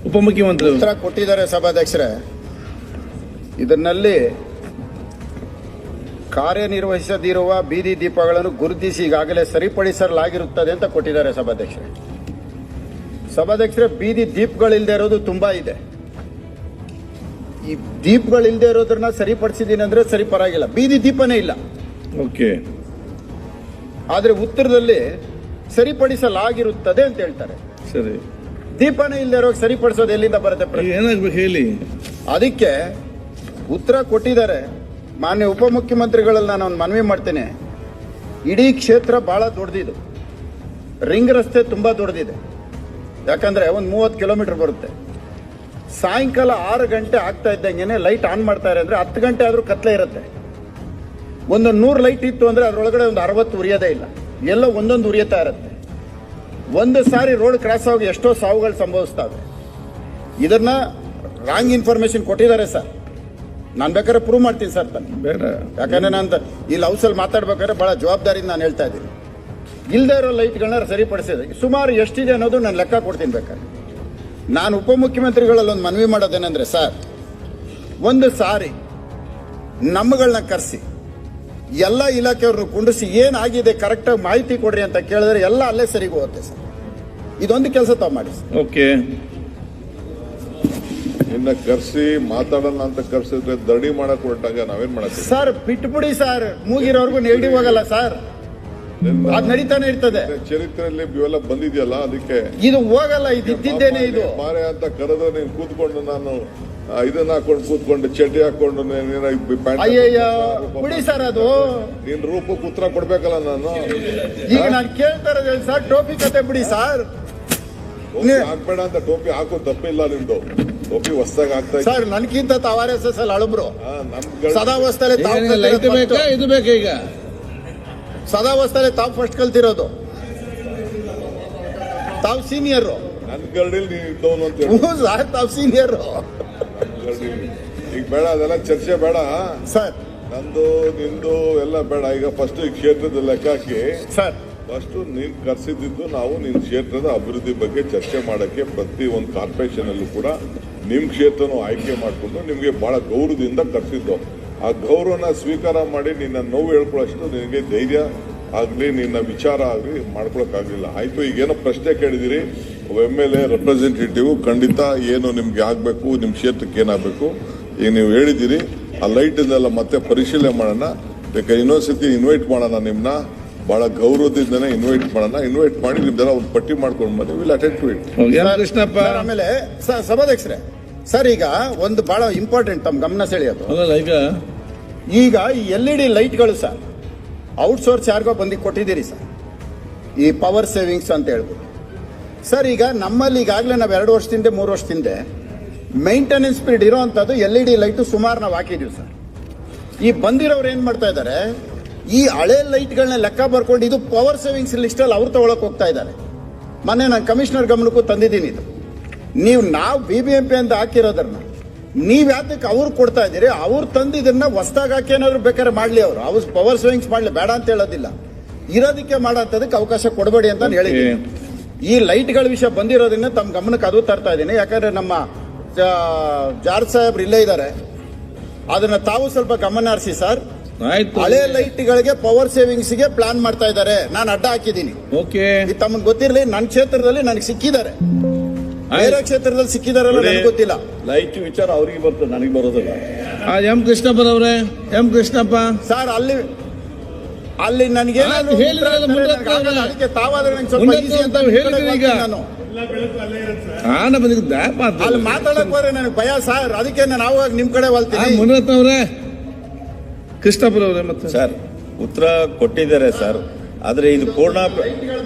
ಉಪಮುಖ್ಯಮಂತ್ರಿ ಉತ್ತರ ಕೊಟ್ಟಿದ್ದಾರೆ ಸಭಾಧ್ಯಕ್ಷರೇ. ಇದರಲ್ಲಿ ಕಾರ್ಯನಿರ್ವಹಿಸದಿರುವ ಬೀದಿ ದೀಪಗಳನ್ನು ಗುರುತಿಸಿ ಈಗಾಗಲೇ ಸರಿಪಡಿಸಲಾಗಿರುತ್ತದೆ ಅಂತ ಕೊಟ್ಟಿದ್ದಾರೆ ಸಭಾಧ್ಯಕ್ಷರೇ. ಬೀದಿ ದೀಪಗಳಿಲ್ಲದೆ ಇರೋದು ತುಂಬಾ ಇದೆ. ಈ ದೀಪಗಳಿಲ್ಲದೆ ಇರೋದನ್ನ ಸರಿಪಡಿಸಿದೀನಿ ಅಂದ್ರೆ ಸರಿ ಪರವಾಗಿಲ್ಲ, ಬೀದಿ ದೀಪನೇ ಇಲ್ಲ. ಓಕೆ, ಆದ್ರೆ ಉತ್ತರದಲ್ಲಿ ಸರಿಪಡಿಸಲಾಗಿರುತ್ತದೆ ಅಂತ ಹೇಳ್ತಾರೆ. ಸರಿ, ದೀಪನೇ ಇಲ್ಲದೆ ಇರೋ ಸರಿಪಡಿಸೋದು ಎಲ್ಲಿಂದ ಬರುತ್ತೆ? ಏನಾಗ್ಬೇಕು ಹೇಳಿ. ಅದಕ್ಕೆ ಉತ್ತರ ಕೊಟ್ಟಿದ್ದಾರೆ. ಮಾನ್ಯ ಉಪಮುಖ್ಯಮಂತ್ರಿಗಳಲ್ಲಿ ನಾನು ಒಂದು ಮನವಿ ಮಾಡ್ತೇನೆ. ಇಡೀ ಕ್ಷೇತ್ರ ಬಹಳ ದೊಡ್ಡದಿದು, ರಿಂಗ್ ರಸ್ತೆ ತುಂಬಾ ದೊಡ್ಡದಿದೆ. ಯಾಕಂದ್ರೆ ಒಂದು 30 ಕಿಲೋಮೀಟರ್ ಬರುತ್ತೆ. ಸಾಯಂಕಾಲ 6 ಗಂಟೆ ಆಗ್ತಾ ಇದ್ದಂಗೆ ಲೈಟ್ ಆನ್ ಮಾಡ್ತಾರೆ ಅಂದ್ರೆ 10 ಗಂಟೆ ಆದ್ರೂ ಕತ್ಲೆ ಇರುತ್ತೆ. ಒಂದು 100 ಲೈಟ್ ಇತ್ತು ಅಂದ್ರೆ ಅದರೊಳಗಡೆ ಒಂದು 60 ಉರಿಯೋದೇ ಇಲ್ಲ, ಎಲ್ಲ ಒಂದೊಂದು ಉರಿಯುತ್ತಾ ಇರುತ್ತೆ. ಒಂದು ಸಾರಿ ರೋಡ್ ಕ್ರಾಸ್ ಆಗಿ ಎಷ್ಟೋ ಸಾವುಗಳು ಸಂಭವಿಸ್ತವೆ. ಇದನ್ನ ರಾಂಗ್ ಇನ್ಫಾರ್ಮೇಶನ್ ಕೊಟ್ಟಿದ್ದಾರೆ ಸರ್. ನಾನು ಬೇಕಾದ್ರೆ ಪ್ರೂವ್ ಮಾಡ್ತೀನಿ ಸರ್ ತಾನೆ, ಬೇಡ. ಯಾಕಂದ್ರೆ ನಾನು ಇಲ್ಲಿ ಹೌಸಲ್ಲಿ ಮಾತಾಡ್ಬೇಕಾದ್ರೆ ಬಹಳ ಜವಾಬ್ದಾರಿಯಿಂದ ನಾನು ಹೇಳ್ತಾ ಇದ್ದೀನಿ. ಇಲ್ಲದೆ ಇರೋ ಲೈಟ್ಗಳನ್ನ ಸರಿಪಡಿಸಿದೆ ಸುಮಾರು ಎಷ್ಟಿದೆ ಅನ್ನೋದು ನಾನು ಲೆಕ್ಕ ಕೊಡ್ತೀನಿ ಬೇಕಾದ್ರೆ. ನಾನು ಉಪಮುಖ್ಯಮಂತ್ರಿಗಳಲ್ಲಿ ಒಂದು ಮನವಿ ಮಾಡೋದೇನೆಂದ್ರೆ, ಸರ್ ಒಂದು ಸಾರಿ ನಮ್ಮಗಳನ್ನ ಕರೆಸಿ ಎಲ್ಲ ಇಲಾಖೆಯವ್ರನ್ನ ಕುಂಡಿಸಿ ಏನಾಗಿದೆ ಕರೆಕ್ಟಾಗಿ ಮಾಹಿತಿ ಕೊಡ್ರಿ ಅಂತ ಕೇಳಿದ್ರೆ ಎಲ್ಲ ಅಲ್ಲೇ ಸರಿಗೆ ಹೋಗುತ್ತೆ ಸರ್. ಇದೊಂದು ಕೆಲಸ ತಾವು ಮಾಡಿ ಸರ್. ಓಕೆ, ಇನ್ನ ಕರ್ಸಿ ಮಾತಾಡೋಣ ಅಂತ ಕರ್ಸಿದ್ರೆ ದಡಿ ಮಾಡಕ್ ಹೊರಟಾಗ ನಾವೇನ್ ಮಾಡಕ್ಕೆ ಸರ್? ಬಿಟ್ಬಿಡಿ ಸರ್, ಮೂಗಿರೋರ್ಗು ನೆಗಟಿವ್ ಆಗಲ್ಲ ಸರ್, ಅದ್ ನಡೀತಾನೆ ಇರ್ತದೆ. ಚರಿತ್ರೆಯಲ್ಲಿ ಇವೆಲ್ಲ ಬಂದಿದೆಯಲ್ಲ, ಅದಕ್ಕೆ ಇದು ಹೋಗಲ್ಲ. ಇದು ಇದ್ದಿದ್ದೇನೆ ಇದು ಮಾರೆ ಅಂತ ಕರೆದ್ರೆ ನೀನ್ ಕೂತ್ಕೊಂಡು ನಾನು ಇದನ್ನ ಹಾಕೊಂಡು ಕೂತ್ಕೊಂಡು ಚಡ್ಡಿ ಹಾಕೊಂಡು ಅಯ್ಯಯ್ಯ ಬಿಡಿ ಸರ್. ಅದು ನಿನ್ ರೂಪಕ್ಕೆ ಉತ್ತರ ಕೊಡ್ಬೇಕಲ್ಲ ನಾನು. ಈಗ ನಾನು ಕೇಳ್ತಾ ಇರೋದು ಸರ್, ಟೋಪಿ ಕತೆ ಬಿಡಿ ಸರ್. ಹಾಕ್ಬೇಡ ಅಂತ ಟೋಪಿ ಹಾಕೋ ತಪ್ಪಿಲ್ಲ ನಿಂದು. ಟೋಪಿ ಹೊಸದಾಗಿ ಆಗ್ತಾ ಇದೆ ಸರ್. ನನ್ಕಿಂತ ತಾವು RSS ಅಲ್ಲಿ ಅಳಬ್ರು ಇದು ಸದಾವಸ್ಥೆಯಲ್ಲಿ ಈಗ ಸದಾವಸ್ಥೆಯಲ್ಲಿ ತಾವು ಫಸ್ಟ್ ಕಲ್ತಿರೋದು, ತಾವು ಸೀನಿಯರ್. ನನ್ ಗರ್ಡಿಲ್ ನೀನ್ ಇದ್ದವನು ಅಂತ ಹೇಳಿ ಸರ್, ತಾವು ಸೀನಿಯರ್. ಈಗ ಬೇಡ, ಅದೆಲ್ಲ ಚರ್ಚೆ ಬೇಡ ಸರ್. ನಂದು ನಿಂದು ಎಲ್ಲ ಬೇಡ. ಈಗ ಫಸ್ಟ್ ಈ ಕ್ಷೇತ್ರದ ಲೆಕ್ಕ ಹಾಕಿ ಸರ್. ಫಸ್ಟ್ ನೀನ್ ಕರ್ಸಿದ್ದು ನಾವು ನಿನ್ ಕ್ಷೇತ್ರದ ಅಭಿವೃದ್ಧಿ ಬಗ್ಗೆ ಚರ್ಚೆ ಮಾಡಕ್ಕೆ ಪ್ರತಿ ಒಂದು ಕಾರ್ಪೊರೇಷನ್ ಅಲ್ಲೂ ಕೂಡ ನಿಮ್ ಕ್ಷೇತ್ರನೂ ಆಯ್ಕೆ ಮಾಡಿಕೊಂಡು ನಿಮ್ಗೆ ಬಹಳ ಗೌರವದಿಂದ ಕರ್ಸಿದ್ದು. ಆ ಗೌರವನ ಸ್ವೀಕಾರ ಮಾಡಿ ನಿನ್ನ ನೋವು ಹೇಳ್ಕೊಳ್ಳೋಷ್ಟು ನಿನಗೆ ಧೈರ್ಯ ಆಗ್ಲಿ, ನಿನ್ನ ವಿಚಾರ ಆಗ್ಲಿ ಮಾಡ್ಕೊಳಕ್ಕಾಗ್ಲಿಲ್ಲ. ಆಯ್ತು, ಈಗೇನೋ ಪ್ರಶ್ನೆ ಕೇಳಿದಿರಿ, MLA ರೆಪ್ರೆಸೆಂಟೇಟಿವ್ ಖಂಡಿತ ಏನು ನಿಮ್ಗೆ ಆಗ್ಬೇಕು, ನಿಮ್ ಕ್ಷೇತ್ರಕ್ಕೆ ಏನಾಗಬೇಕು ಈಗ ನೀವು ಹೇಳಿದಿರಿ. ಆ ಲೈಟ್ ಇದೆಲ್ಲ ಮತ್ತೆ ಪರಿಶೀಲನೆ ಮಾಡೋಣ. ಬೇಕಾದ್ರೆ ಇನ್ನೊಂದ್ಸತಿ ಇನ್ವೈಟ್ ಮಾಡೋಣ, ನಿಮ್ನ ಬಹಳ ಗೌರವದಿಂದನೇ ಇನ್ವೈಟ್ ಮಾಡೋಣ. ಇನ್ವೈಟ್ ಮಾಡಿ ನಿಮ್ದೆಲ್ಲ ಒಂದು ಪಟ್ಟಿ ಮಾಡ್ಕೊಂಡು ಬಂದು will attend to it. Krishnappa, ಆಮೇಲೆ ಸಭಾಧ್ಯಕ್ಷರೇ ಸರ್, ಈಗ ಒಂದು ಬಹಳ ಇಂಪಾರ್ಟೆಂಟ್ ತಮ್ಮ ಗಮನ ಸೆಳೆಯೋದು. ಈಗ ಈ LED ಲೈಟ್ಗಳು ಸರ್ ಔಟ್ಸೋರ್ಸ್ ಯಾರಿಗೋ ಬಂದು ಕೊಟ್ಟಿದ್ದೀರಿ ಸರ್, ಈ ಪವರ್ ಸೇವಿಂಗ್ಸ್ ಅಂತ ಹೇಳ್ಬೋದು ಸರ್. ಈಗ ನಮ್ಮಲ್ಲಿ ಈಗಾಗಲೇ ನಾವು 2 ವರ್ಷದಿಂದ 3 ವರ್ಷದಿಂದ ಮೈಂಟೆನೆನ್ಸ್ ಪೀರಿಯಡ್ ಇರೋವಂಥದ್ದು LED ಲೈಟು ಸುಮಾರು ನಾವು ಹಾಕಿದ್ದೀವಿ ಸರ್. ಈ ಬಂದಿರೋರು ಏನು ಮಾಡ್ತಾ ಇದ್ದಾರೆ, ಈ ಹಳೆ ಲೈಟ್ಗಳನ್ನ ಲೆಕ್ಕ ಬರ್ಕೊಂಡು ಇದು ಪವರ್ ಸೇವಿಂಗ್ಸ್ ಲಿಸ್ಟಲ್ಲಿ ಅವ್ರು ತಗೊಳಕ್ ಹೋಗ್ತಾ ಇದ್ದಾರೆ. ಮೊನ್ನೆ ನಾನು ಕಮಿಷನರ್ ಗಮನಕ್ಕೂ ತಂದಿದ್ದೀನಿ. ಇದು ನಾವು BBMP ಅಂತ ಹಾಕಿರೋದನ್ನ ನೀವ್ ಯಾತಕ್ಕೆ ಅವ್ರು ಕೊಡ್ತಾ ಇದ್ದೀರಿ? ಅವ್ರು ತಂದಿದ್ದನ್ನ ಹೊಸದಾಗಿ ಹಾಕಿ ಏನಾದ್ರು ಬೇಕಾದ್ರೆ ಮಾಡ್ಲಿ, ಅವ್ರು ಪವರ್ ಸೇವಿಂಗ್ಸ್ ಮಾಡ್ಲಿ, ಬೇಡ ಅಂತ ಹೇಳೋದಿಲ್ಲ. ಇರೋದಕ್ಕೆ ಮಾಡೋದಕ್ಕೆ ಅವಕಾಶ ಕೊಡಬೇಡಿ ಅಂತ ನಾನು ಹೇಳಿದ್ದೀನಿ. ಈ ಲೈಟ್ಗಳ ವಿಷಯ ಬಂದಿರೋದನ್ನ ತಮ್ಮ ಗಮನಕ್ಕೆ ಅದು ತರ್ತಾ ಇದ್ದೀನಿ. ಯಾಕಂದ್ರೆ ನಮ್ಮ ಜಾರ್ಜ್ ಸಾಹೇಬ್ರು ಇಲ್ಲೇ ಇದ್ದಾರೆ, ಅದನ್ನ ತಾವು ಸ್ವಲ್ಪ ಗಮನ ಹರಿಸಿ ಸರ್. ಹಳೆ ಲೈಟ್ಗಳಿಗೆ ಪವರ್ ಸೇವಿಂಗ್ಸ್ ಗೆ ಪ್ಲಾನ್ ಮಾಡ್ತಾ ಇದ್ದಾರೆ, ನಾನು ಅಡ್ಡ ಹಾಕಿದ್ದೀನಿ. ಇದು ತಮಗೆ ಗೊತ್ತಿರಲಿ, ನನ್ನ ಕ್ಷೇತ್ರದಲ್ಲಿ ನನಗೆ ಸಿಕ್ಕಿದ್ದಾರೆ, ಬೇರೆ ಕ್ಷೇತ್ರದಲ್ಲಿ ಸಿಕ್ಕಿದಾರಲ್ಲ ನನಗೆ ಗೊತ್ತಿಲ್ಲ. ಲೈಟ್ ವಿಚಾರ ಅವ್ರಿಗೆ ಬರ್ತದೆ, ನನಗೆ ಬರೋದಿಲ್ಲ. ಎಂ ಕೃಷ್ಣಪ್ಪನವ್ರೆ, ಎಂ ಕೃಷ್ಣಪ್ಪ ಸರ್, ಅಲ್ಲಿ ನನಗೆ ಅದಕ್ಕೆ ತಾವಾದ್ರೆ ನಂಗೆ ಸ್ವಲ್ಪ ಈಸಿ ಅಂತ ಹೇಳಿದ್ರೆ ನಾನು ಅಲ್ಲಿ ಮಾತಾಡಕ್ ಹೋದ್ರೆ ನನಗೆ ಭಯ ಸರ್. ಅದಕ್ಕೆ ನಾನು ಆವಾಗ ನಿಮ್ ಕಡೆ ವಾಲ್ತೀನಿ. ಮುನಿರತ್ನವ್ರೆ, ಕೃಷ್ಣಪ್ಪನವ್ರೆ, ಮತ್ತೆ ಸರ್ ಉತ್ತರ ಕೊಟ್ಟಿದ್ದಾರೆ ಸರ್. ಆದ್ರೆ ಇದು ಪೂರ್ಣ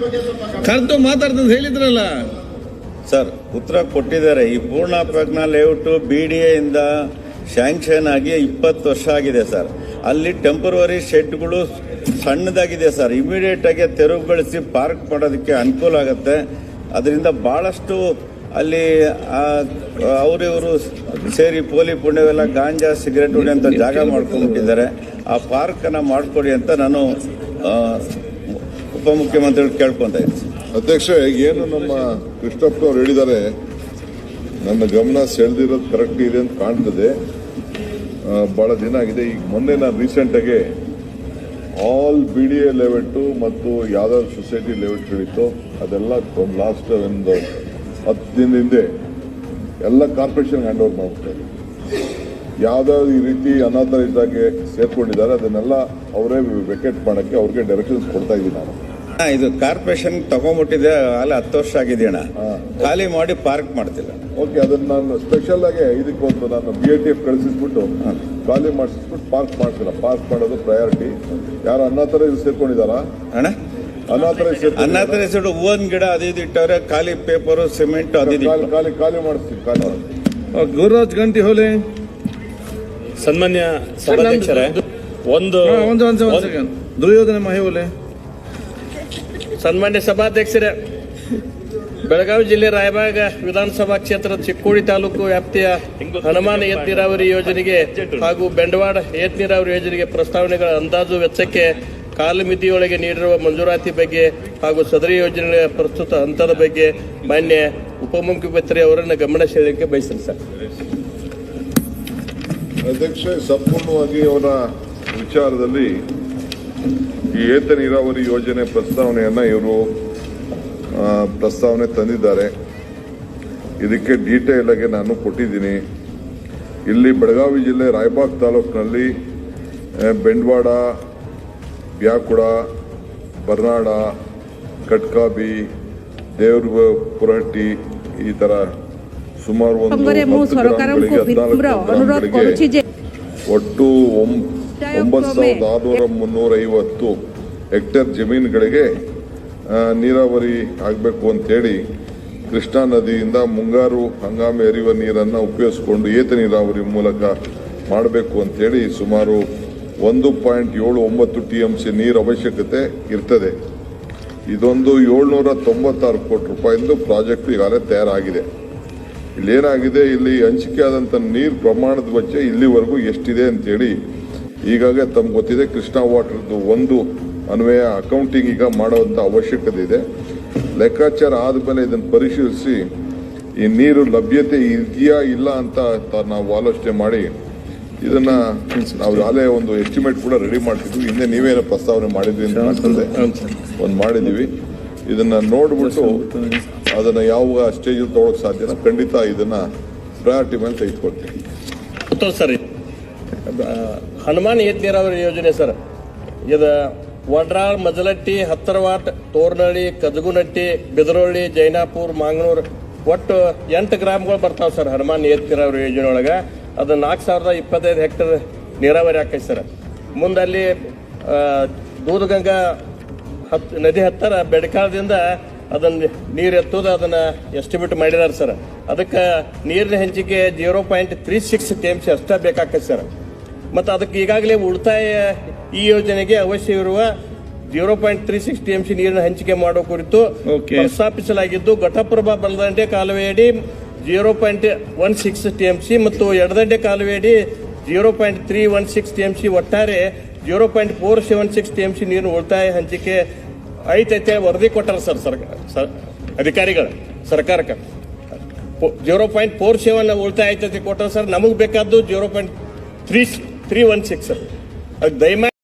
ಕರೆದು ಮಾತಾಡ್ತಂತ ಹೇಳಿದ್ರಲ್ಲ ಸರ್, ಉತ್ತರ ಕೊಟ್ಟಿದ್ದಾರೆ. ಈ ಪೂರ್ಣ ಪ್ರಜ್ಞಾ ಲೇಔಟ್ BDA ಇಂದ ಸ್ಯಾಂಕ್ಷನ್ ಆಗಿ 20 ವರ್ಷ ಆಗಿದೆ ಸರ್. ಅಲ್ಲಿ ಟೆಂಪರವರಿ ಶೆಡ್ಗಳು ಸಣ್ಣದಾಗಿದೆ ಸರ್. ಇಮಿಡಿಯೇಟ್ ಆಗಿ ತೆರವುಗೊಳಿಸಿ ಪಾರ್ಕ್ ಮಾಡೋದಕ್ಕೆ ಅನುಕೂಲ ಆಗುತ್ತೆ. ಅದರಿಂದ ಬಹಳಷ್ಟು ಅಲ್ಲಿ ಅವರಿವರು ಸೇರಿ ಪೋಲಿ ಪುಣ್ಯವೆಲ್ಲ ಗಾಂಜಾ ಸಿಗರೇಟ್ ಹೊಡೆಯಂತ ಜಾಗ ಮಾಡ್ಕೊಂಡ್ಬಿಟ್ಟಿದ್ದಾರೆ. ಆ ಪಾರ್ಕನ್ನು ಮಾಡಿಕೊಡಿ ಅಂತ ನಾನು ಉಪಮುಖ್ಯಮಂತ್ರಿಗಳು ಕೇಳ್ಕೊಂತ ಇದ್ದೀನಿ. ಅಧ್ಯಕ್ಷ, ಏನು ನಮ್ಮ ಕೃಷ್ಣಪ್ಪನವ್ರು ಹೇಳಿದ್ದಾರೆ, ನನ್ನ ಗಮನ ಸೆಳೆದಿರೋದು ಕರೆಕ್ಟ್ ಇದೆ ಅಂತ ಕಾಣ್ತದೆ. ಬಹಳ ದಿನ ಆಗಿದೆ. ಈಗ ಮೊನ್ನೆ ನಾನು ರೀಸೆಂಟಾಗಿ ಆಲ್ BDA ಲೆವೆಟ್ಟು ಮತ್ತು ಯಾವ್ದಾದ್ರು ಸೊಸೈಟಿ ಲೆವೆಟ್ಗಳಿತ್ತು ಅದೆಲ್ಲ ಲಾಸ್ಟ್ ಒಂದು 10 ದಿನದ ಹಿಂದೆ ಎಲ್ಲ ಕಾರ್ಪೊರೇಷನ್ ಹ್ಯಾಂಡ್ ಓವರ್ ಮಾಡ್ಬಿಡ್ತಾರೆ. ಯಾವ್ದಾದ್ರು ಈ ರೀತಿ ಅನಾಥರೈಸ್ಡ್ ಆಗಿ ಸೇರ್ಕೊಂಡಿದ್ದಾರೆ ಅದನ್ನೆಲ್ಲ ಅವರೇ ವೆಕೇಟ್ ಮಾಡಕ್ಕೆ ಅವ್ರಿಗೆ ಡೈರೆಕ್ಷನ್ಸ್ ಕೊಡ್ತಾ ಇದ್ದೀನಿ ನಾನು. ಇದು ಕಾರ್ಪೊರೇಷನ್ ತಗೊಂಡ್ಬಿಟ್ಟಿದೆ, ಅಲ್ಲಿ 10 ವರ್ಷ ಆಗಿದೆ ಅಣ್ಣ. ಖಾಲಿ ಮಾಡಿ ಪಾರ್ಕ್ ಮಾಡ್ತಿಲ್ಲ. ಓಕೆ, ಅದನ್ನ ನಾನು ಸ್ಪೆಷಲ್ ಆಗಿ ಇದಕ್ಕೆ ಒಂದು ನಾನು BATF ಕಳಿಸಿಸ್ಬಿಟ್ಟು ಖಾಲಿ ಮಾಡಿಸ್ಬಿಟ್ಟು ಪಾರ್ಕ್ ಮಾಡ್ತೀರ. ಪಾರ್ಕ್ ಮಾಡೋದು ಪ್ರಯಾರಿಟಿ. ಯಾರು ಅನಾಥರೈಸ್ ಸೇರ್ಕೊಂಡಿದಾರ ಅಣ್ಣ? ಅನಾಥರೈಸ್ಡ್ ಹೂವನ್ ಗಿಡ ಅದು ಇದು ಇಟ್ಟವ್ರೆ, ಖಾಲಿ ಪೇಪರು ಸಿಮೆಂಟ್ ಅದು ಖಾಲಿ ಮಾಡಿಸ್ತೀನಿ. ಖಾಲಿ ಮಾಡ್ತೀನಿ. ಗುರುರಾಜ್ ಗಂಟಿ ಹೋಲೆ. ಸನ್ಮಾನ್ಯ ಸಭಾಧ್ಯಕ್ಷರೇ, ಒಂದು ಸೆಕೆಂಡ್. ದುರ್ಯೋಧನ ಮಹಿ ಹೋಲೆ. ಸನ್ಮಾನ್ಯ ಸಭಾಧ್ಯಕ್ಷರೇ, ಬೆಳಗಾವಿ ಜಿಲ್ಲೆ ರಾಯಬಾಗ ವಿಧಾನಸಭಾ ಕ್ಷೇತ್ರದ ಚಿಕ್ಕೋಡಿ ತಾಲೂಕು ವ್ಯಾಪ್ತಿಯ ಹನುಮಾನ್ ಏತ ನೀರಾವರಿ ಯೋಜನೆಗೆ ಹಾಗೂ ಬೆಂಡವಾಡ ಏತ ನೀರಾವರಿ ಯೋಜನೆಗೆ ಪ್ರಸ್ತಾವನೆಗಳ ಅಂದಾಜು ವೆಚ್ಚಕ್ಕೆ ಕಾಲಮಿತಿಯೊಳಗೆ ನೀಡಿರುವ ಮಂಜೂರಾತಿ ಬಗ್ಗೆ ಹಾಗೂ ಸದರಿ ಯೋಜನೆಗಳ ಪ್ರಸ್ತುತ ಹಂತದ ಬಗ್ಗೆ ಮಾನ್ಯ ಉಪಮುಖ್ಯಮಂತ್ರಿ ಅವರನ್ನು ಗಮನ ಸೆಳೆಯಲಿಕ್ಕೆ ಬಯಸ್ತೀನಿ ಸರ್. ಅಧ್ಯಕ್ಷ, ಸಂಪೂರ್ಣವಾಗಿ ಅವರ ವಿಚಾರದಲ್ಲಿ ಈ ಏತ ನೀರಾವರಿ ಯೋಜನೆ ಪ್ರಸ್ತಾವನೆಯನ್ನ ಇವರು ಪ್ರಸ್ತಾವನೆ ತಂದಿದ್ದಾರೆ. ಇದಕ್ಕೆ ಡೀಟೇಲ್ ಆಗಿ ನಾನು ಕೊಟ್ಟಿದ್ದೀನಿ. ಇಲ್ಲಿ ಬೆಳಗಾವಿ ಜಿಲ್ಲೆ ರಾಯಬಾಗ್ ತಾಲೂಕಿನಲ್ಲಿ ಬೆಂಡವಾಡ, ಬ್ಯಾಕುಡ, ಬರ್ನಾಡ, ಕಟ್ಕಾಬಿ, ದೇವ್ರಪುರಹಟ್ಟಿ ಈ ತರ ಸುಮಾರು ಒಂದು 14 ಗ್ರಾಮಗಳಿಗೆ ಒಟ್ಟು 9,650 ಹೆಕ್ಟೇರ್ ಜಮೀನುಗಳಿಗೆ ನೀರಾವರಿ ಆಗಬೇಕು ಅಂತೇಳಿ ಕೃಷ್ಣಾ ನದಿಯಿಂದ ಮುಂಗಾರು ಹಂಗಾಮಿ ಹರಿಯುವ ನೀರನ್ನು ಉಪಯೋಗಿಸಿಕೊಂಡು ಏತ ನೀರಾವರಿ ಮೂಲಕ ಮಾಡಬೇಕು ಅಂತೇಳಿ ಸುಮಾರು 1.79 TMC ನೀರು ಅವಶ್ಯಕತೆ ಇರ್ತದೆ. ಇದೊಂದು 796 ಕೋಟಿ ರೂಪಾಯಿಂದ ಪ್ರಾಜೆಕ್ಟ್ ಈಗಾಗಲೇ ತಯಾರಾಗಿದೆ. ಇಲ್ಲೇನಾಗಿದೆ, ಇಲ್ಲಿ ಹಂಚಿಕೆ ಆದಂಥ ನೀರು ಪ್ರಮಾಣದ ವೆಚ್ಚ ಇಲ್ಲಿವರೆಗೂ ಎಷ್ಟಿದೆ ಅಂತೇಳಿ ಈಗಾಗಲೇ ತಮ್ಗೆ ಗೊತ್ತಿದೆ. ಕೃಷ್ಣಾ ವಾಟರ್ದು ಒಂದು ಅನ್ವಯ ಅಕೌಂಟಿಂಗ್ ಈಗ ಮಾಡುವಂಥ ಅವಶ್ಯಕತೆ ಇದೆ. ಲೆಕ್ಕಾಚಾರ ಆದಮೇಲೆ ಇದನ್ನು ಪರಿಶೀಲಿಸಿ ಈ ನೀರು ಲಭ್ಯತೆ ಇದೆಯಾ ಇಲ್ಲ ಅಂತ ನಾವು ಆಲೋಚನೆ ಮಾಡಿ ಇದನ್ನ ನಾವು ಅಲ್ಲೇ ಒಂದು ಎಸ್ಟಿಮೇಟ್ ಕೂಡ ರೆಡಿ ಮಾಡ್ತಿದ್ವಿ. ಹಿಂದೆ ನೀವೇನೋ ಪ್ರಸ್ತಾವನೆ ಮಾಡಿದ್ವಿ ಅಂತ ಅನ್ಸುತ್ತೆ, ಒಂದು ಮಾಡಿದೀವಿ. ಇದನ್ನ ನೋಡ್ಬಿಟ್ಟು ಅದನ್ನ ಯಾವ ಸ್ಟೇಜ್ ತಗೊಳಕ್ ಸಾಧ್ಯನ ಖಂಡಿತ ಇದನ್ನ ಪ್ರಯಾರಿಟಿ ಮೇಲೆ ತೆಗೆದುಕೊಳ್ತೀವಿ. ಸರ್, ಹನುಮಾನ್ ಏತ ನೀರಾವರಿ ಯೋಜನೆ ಸರ್, ಇದು ವಡ್ರಾಳ್, ಮಜಲಟ್ಟಿ, ಹತ್ತರವಾಟ್, ತೋರ್ನಹಳ್ಳಿ, ಕಜಗುನಟ್ಟಿ, ಬಿದರೊಳ್ಳಿ, ಜೈನಾಪುರ್, ಮಾಂಗನೂರ್ ಒಟ್ಟು 8 ಗ್ರಾಮಗಳು ಬರ್ತಾವೆ ಸರ್ ಹನುಮಾನ್ ಏತ ನೀರಾವರಿ ಯೋಜನೆ ಒಳಗೆ. ಅದು 4,025 ಹೆಕ್ಟೇರ್ ನೀರಾವರಿ ಆಕೈತೆ ಸರ್. ಮುಂದೆ ಅಲ್ಲಿ ದೂಧಗಂಗಾ ನದಿ ಹತ್ತರ ಬೆಡಕಾಳದಿಂದ ಅದನ್ನ ನೀರು ಎತ್ತೋದು ಅದನ್ನ ಎಸ್ಟಿಮೇಟ್ ಮಾಡಿದಾರೆ ಸರ್. ಅದಕ್ಕೆ ನೀರಿನ ಹಂಚಿಕೆ 0.36 TMC ಅಷ್ಟೇ ಬೇಕಾಕೈತೆ ಸರ್. ಮತ್ತು ಅದಕ್ಕೆ ಈಗಾಗಲೇ ಉಳಿತಾಯ ಈ ಯೋಜನೆಗೆ ಅವಶ್ಯವಿರುವ 0.36 TMC ನೀರಿನ ಹಂಚಿಕೆ ಮಾಡೋ ಕುರಿತು ಪ್ರಸ್ತಾಪಿಸಲಾಗಿದ್ದು, ಘಟಪ್ರಭಾ ಬಲದಂಡೆ ಕಾಲುವೆಯಡಿ 0.16 TMC ಮತ್ತು ಎಡದಂಡೆ ಕಾಲುವೆಯಡಿ 0.316 TMC ಒಟ್ಟಾರೆ 0.476 TMC ನೀರಿನ ಉಳಿತಾಯ ಹಂಚಿಕೆ ಐತೈತೆ ವರದಿ ಕೊಟ್ಟಾರ ಸರ್ ಅಧಿಕಾರಿಗಳು ಸರ್ಕಾರಕ್ಕೆ. 0.47 ಉಳಿತಾಯ ಐತೈತೆ ಕೊಟ್ಟಾರ ಸರ್. ನಮಗೆ ಬೇಕಾದ್ದು 0.316 ಸರ್. ಅದು ದಯಮಾಡಿ